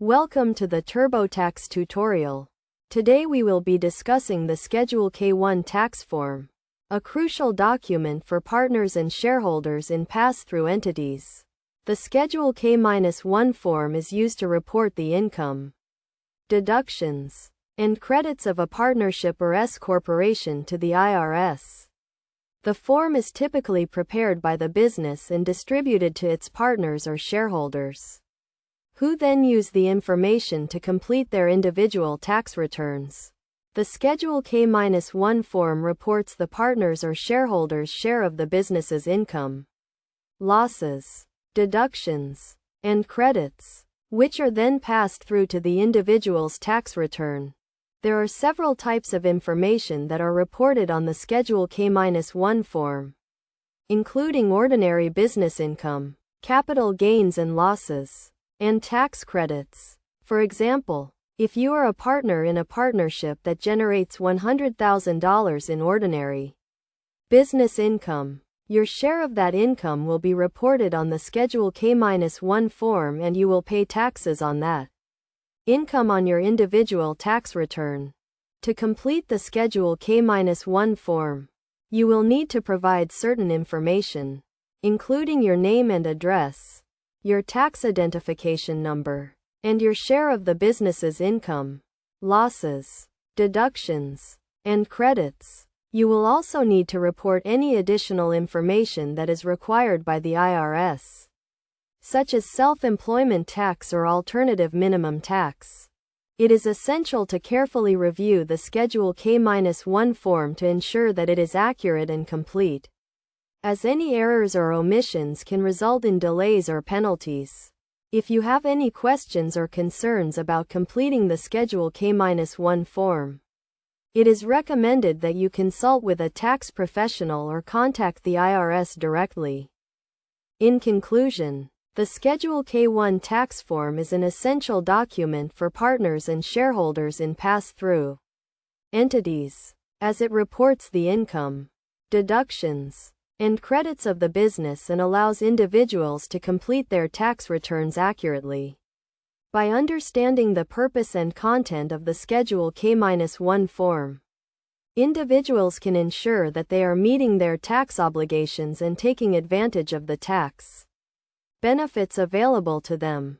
Welcome to the Turbotax tutorial. Today we will be discussing the Schedule K-1 tax form, a crucial document for partners and shareholders in pass-through entities. The Schedule K-1 form is used to report the income, deductions, and credits of a partnership or S-corporation to the IRS. The form is typically prepared by the business and distributed to its partners or shareholders, who then use the information to complete their individual tax returns. The Schedule K-1 form reports the partners or shareholders' share of the business's income, losses, deductions, and credits, which are then passed through to the individual's tax return. There are several types of information that are reported on the Schedule K-1 form, including ordinary business income, capital gains and losses, and tax credits. For example, if you are a partner in a partnership that generates $100,000 in ordinary business income, your share of that income will be reported on the Schedule K-1 form and you will pay taxes on that income on your individual tax return. To complete the Schedule K-1 form, you will need to provide certain information, including your name and address, your tax identification number, and your share of the business's income, losses, deductions, and credits. You will also need to report any additional information that is required by the IRS, such as self-employment tax or alternative minimum tax. It is essential to carefully review the Schedule K-1 form to ensure that it is accurate and complete, as any errors or omissions can result in delays or penalties. If you have any questions or concerns about completing the Schedule K-1 form, it is recommended that you consult with a tax professional or contact the IRS directly. In conclusion, the Schedule K-1 tax form is an essential document for partners and shareholders in pass-through entities, as it reports the income, deductions, and credits of the business and allows individuals to complete their tax returns accurately. By understanding the purpose and content of the Schedule K-1 form, individuals can ensure that they are meeting their tax obligations and taking advantage of the tax benefits available to them.